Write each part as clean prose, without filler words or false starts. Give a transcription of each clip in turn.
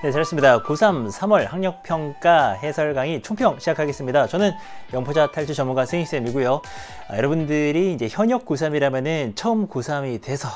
네, 잘했습니다. 고3 3월 학력평가 해설 강의 총평 시작하겠습니다. 저는 영포자 탈출 전문가 승희쌤이고요. 여러분들이 이제 현역 고3이라면은 처음 고3이 돼서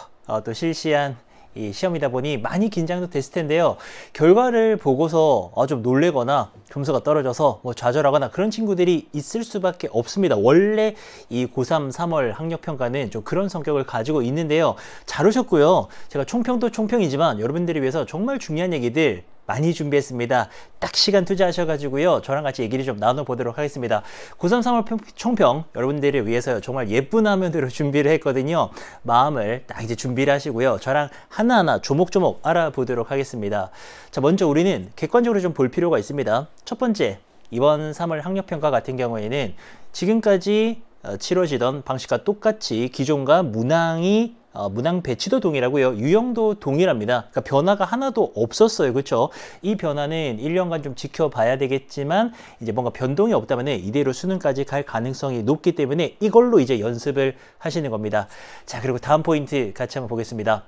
또 실시한 이 시험이다 보니 많이 긴장도 됐을 텐데요. 결과를 보고서 좀 놀래거나 점수가 떨어져서 뭐 좌절하거나 그런 친구들이 있을 수밖에 없습니다. 원래 이 고3 3월 학력평가는 좀 그런 성격을 가지고 있는데요. 잘 오셨고요. 제가 총평도 총평이지만 여러분들을 위해서 정말 중요한 얘기들 많이 준비했습니다. 딱 시간 투자하셔가지고요. 저랑 같이 얘기를 좀 나눠보도록 하겠습니다. 고3 3월 총평 여러분들을 위해서 정말 예쁜 화면으로 준비를 했거든요. 마음을 딱 이제 준비를 하시고요. 저랑 하나하나 조목조목 알아보도록 하겠습니다. 자, 먼저 우리는 객관적으로 좀 볼 필요가 있습니다. 첫 번째, 이번 3월 학력평가 같은 경우에는 지금까지 치러지던 방식과 똑같이 기존과 문항 배치도 동일하고요. 유형도 동일합니다. 그러니까 변화가 하나도 없었어요. 그렇죠? 이 변화는 1년간 좀 지켜봐야 되겠지만 이제 뭔가 변동이 없다면 이대로 수능까지 갈 가능성이 높기 때문에 이걸로 이제 연습을 하시는 겁니다. 자, 그리고 다음 포인트 같이 한번 보겠습니다.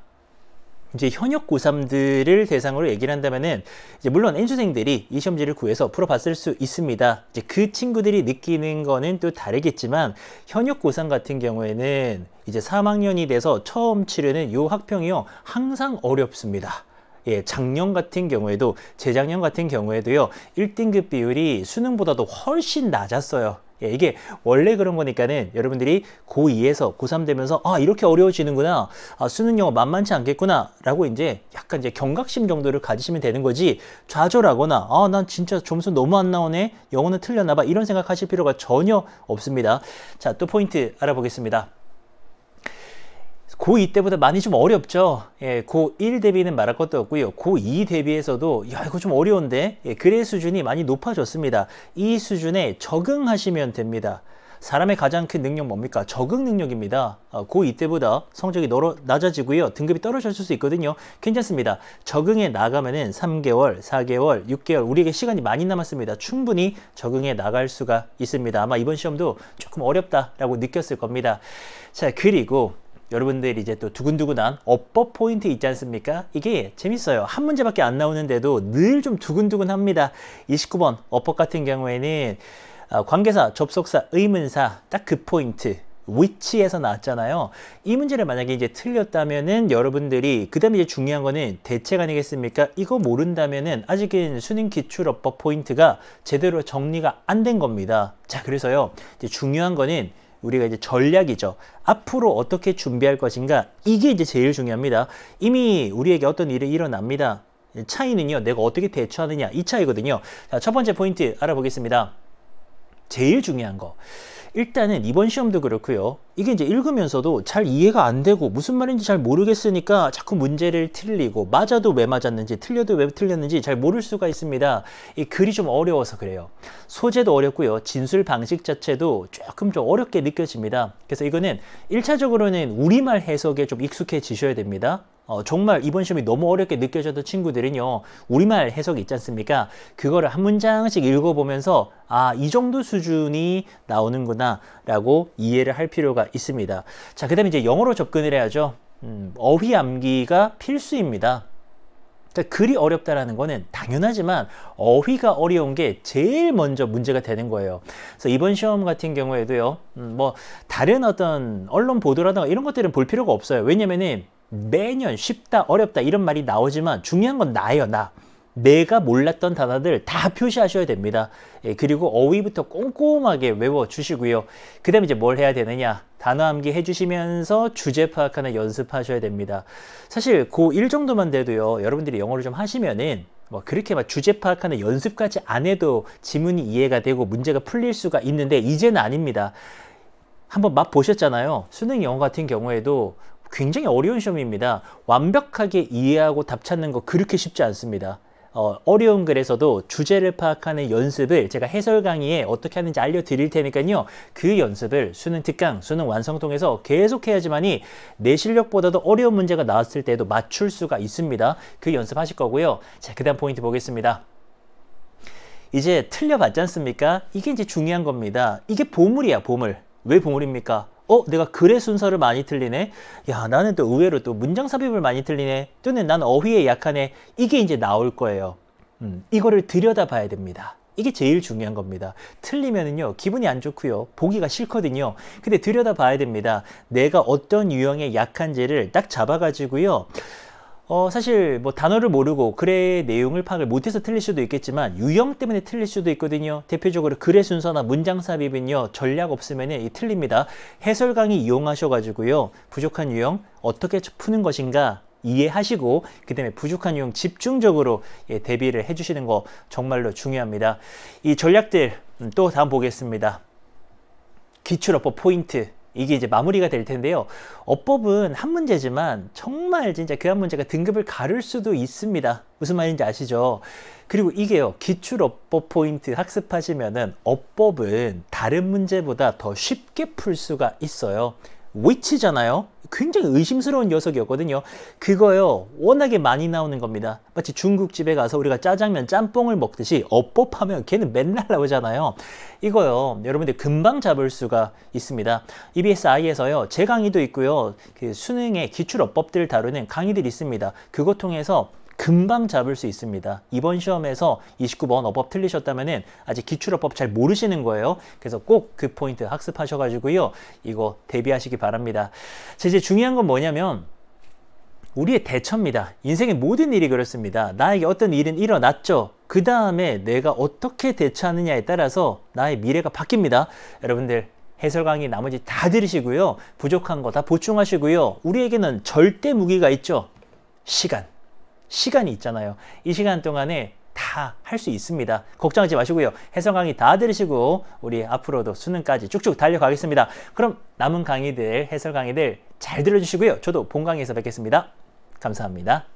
이제 현역 고3들을 대상으로 얘기를 한다면은 이제 물론 N수생들이 이 시험지를 구해서 풀어봤을 수 있습니다. 이제 그 친구들이 느끼는 거는 또 다르겠지만 현역 고3 같은 경우에는 이제 3학년이 돼서 처음 치르는 요 학평이요 항상 어렵습니다. 예, 작년 같은 경우에도 재작년 같은 경우에도요 1등급 비율이 수능보다도 훨씬 낮았어요. 예, 이게 원래 그런 거니까는 여러분들이 고2에서 고3 되면서 이렇게 어려워지는구나, 수능 영어 만만치 않겠구나 라고 이제 약간 이제 경각심 정도를 가지시면 되는 거지, 좌절하거나 난 진짜 점수 너무 안 나오네, 영어는 틀렸나 봐, 이런 생각하실 필요가 전혀 없습니다. 자, 또 포인트 알아보겠습니다. 고2 때보다 많이 좀 어렵죠. 예, 고1 대비는 말할 것도 없고요. 고2 대비해서도 이거 좀 어려운데, 글의 수준이 많이 높아졌습니다. 이 수준에 적응하시면 됩니다. 사람의 가장 큰 능력 뭡니까? 적응 능력입니다. 고2 때보다 성적이 낮아지고요. 등급이 떨어질 수 있거든요. 괜찮습니다. 적응해 나가면은 3개월, 4개월, 6개월 우리에게 시간이 많이 남았습니다. 충분히 적응해 나갈 수가 있습니다. 아마 이번 시험도 조금 어렵다라고 느꼈을 겁니다. 자, 그리고 여러분들이 이제 또 두근두근한 어법 포인트 있지 않습니까? 이게 재밌어요. 한 문제밖에 안 나오는데도 늘 좀 두근두근합니다. 29번 어법 같은 경우에는 관계사, 접속사, 의문사 딱 그 포인트 which에서 나왔잖아요. 이 문제를 만약에 이제 틀렸다면은 여러분들이 그 다음에 이제 중요한 거는 대책 아니겠습니까? 이거 모른다면은 아직은 수능 기출어법 포인트가 제대로 정리가 안 된 겁니다. 자, 그래서요 이제 중요한 거는 우리가 이제 전략이죠. 앞으로 어떻게 준비할 것인가, 이게 이제 제일 중요합니다. 이미 우리에게 어떤 일이 일어납니다. 차이는요, 내가 어떻게 대처하느냐, 이 차이거든요. 자, 첫 번째 포인트 알아보겠습니다. 제일 중요한 거, 일단은 이번 시험도 그렇고요. 이게 이제 읽으면서도 잘 이해가 안 되고 무슨 말인지 잘 모르겠으니까 자꾸 문제를 틀리고, 맞아도 왜 맞았는지 틀려도 왜 틀렸는지 잘 모를 수가 있습니다. 이 글이 좀 어려워서 그래요. 소재도 어렵고요. 진술 방식 자체도 조금 좀 어렵게 느껴집니다. 그래서 이거는 1차적으로는 우리말 해석에 좀 익숙해지셔야 됩니다. 정말 이번 시험이 너무 어렵게 느껴졌던 친구들은요, 우리말 해석 있지 않습니까? 그거를 한 문장씩 읽어보면서 이 정도 수준이 나오는구나 라고 이해를 할 필요가 있습니다. 자, 그 다음에 이제 영어로 접근을 해야죠. 어휘 암기가 필수입니다. 그러니까 글이 어렵다라는 거는 당연하지만 어휘가 어려운 게 제일 먼저 문제가 되는 거예요. 그래서 이번 시험 같은 경우에도요, 뭐 다른 어떤 언론 보도라든가 이런 것들은 볼 필요가 없어요. 왜냐면은 매년 쉽다, 어렵다 이런 말이 나오지만 중요한 건 나예요. 내가 몰랐던 단어들 다 표시하셔야 됩니다. 예, 그리고 어휘부터 꼼꼼하게 외워주시고요. 그 다음에 이제 뭘 해야 되느냐, 단어 암기 해주시면서 주제 파악하는 연습하셔야 됩니다. 사실 고1 정도만 돼도요, 여러분들이 영어를 좀 하시면은 뭐 그렇게 막 주제 파악하는 연습까지 안 해도 지문이 이해가 되고 문제가 풀릴 수가 있는데, 이제는 아닙니다. 한번 맛 보셨잖아요. 수능 영어 같은 경우에도 굉장히 어려운 시험입니다. 완벽하게 이해하고 답 찾는 거 그렇게 쉽지 않습니다. 어려운 글에서도 주제를 파악하는 연습을 제가 해설 강의에 어떻게 하는지 알려드릴 테니까요. 그 연습을 수능 특강, 수능 완성통해서 계속 해야지만이 내 실력보다도 어려운 문제가 나왔을 때도 맞출 수가 있습니다. 그 연습하실 거고요. 자, 그 다음 포인트 보겠습니다. 이제 틀려봤지 않습니까? 이게 이제 중요한 겁니다. 이게 보물이야, 보물. 왜 보물입니까? 내가 글의 순서를 많이 틀리네. 야, 나는 또 의외로 또 문장 삽입을 많이 틀리네. 또는 나는 어휘에 약하네. 이게 이제 나올 거예요. 이거를 들여다봐야 됩니다. 이게 제일 중요한 겁니다. 틀리면은요, 기분이 안 좋고요, 보기가 싫거든요. 근데 들여다봐야 됩니다. 내가 어떤 유형에 약한지를 딱 잡아가지고요. 사실 뭐 단어를 모르고 글의 내용을 파악을 못해서 틀릴 수도 있겠지만 유형 때문에 틀릴 수도 있거든요. 대표적으로 글의 순서나 문장 삽입은요, 전략 없으면 틀립니다. 해설 강의 이용하셔가지고요, 부족한 유형 어떻게 푸는 것인가 이해하시고 그 다음에 부족한 유형 집중적으로 대비를 해주시는 거 정말로 중요합니다. 이 전략들 또 다음 보겠습니다. 기출어법 포인트, 이게 이제 마무리가 될 텐데요. 어법은 한 문제지만 정말 진짜 그 한 문제가 등급을 가를 수도 있습니다. 무슨 말인지 아시죠? 그리고 이게요, 기출어법 포인트 학습하시면은 어법은 다른 문제보다 더 쉽게 풀 수가 있어요. which잖아요. 굉장히 의심스러운 녀석이었거든요. 그거요, 워낙에 많이 나오는 겁니다. 마치 중국집에 가서 우리가 짜장면 짬뽕을 먹듯이 어법하면 걔는 맨날 나오잖아요. 이거요, 여러분들 금방 잡을 수가 있습니다. EBS-I에서요, 제 강의도 있고요, 그 수능의 기출어법들 다루는 강의들이 있습니다. 그거 통해서 금방 잡을 수 있습니다. 이번 시험에서 29번 어법 틀리셨다면은 아직 기출어법 잘 모르시는 거예요. 그래서 꼭 그 포인트 학습하셔가지고요, 이거 대비하시기 바랍니다. 자, 이제 중요한 건 뭐냐면 우리의 대처입니다. 인생의 모든 일이 그렇습니다. 나에게 어떤 일은 일어났죠. 그 다음에 내가 어떻게 대처하느냐에 따라서 나의 미래가 바뀝니다. 여러분들 해설 강의 나머지 다 들으시고요, 부족한 거 다 보충하시고요. 우리에게는 절대 무기가 있죠. 시간이 있잖아요. 이 시간 동안에 다 할 수 있습니다. 걱정하지 마시고요. 해설 강의 다 들으시고 우리 앞으로도 수능까지 쭉쭉 달려가겠습니다. 그럼 남은 강의들, 해설 강의들 잘 들어주시고요. 저도 본 강의에서 뵙겠습니다. 감사합니다.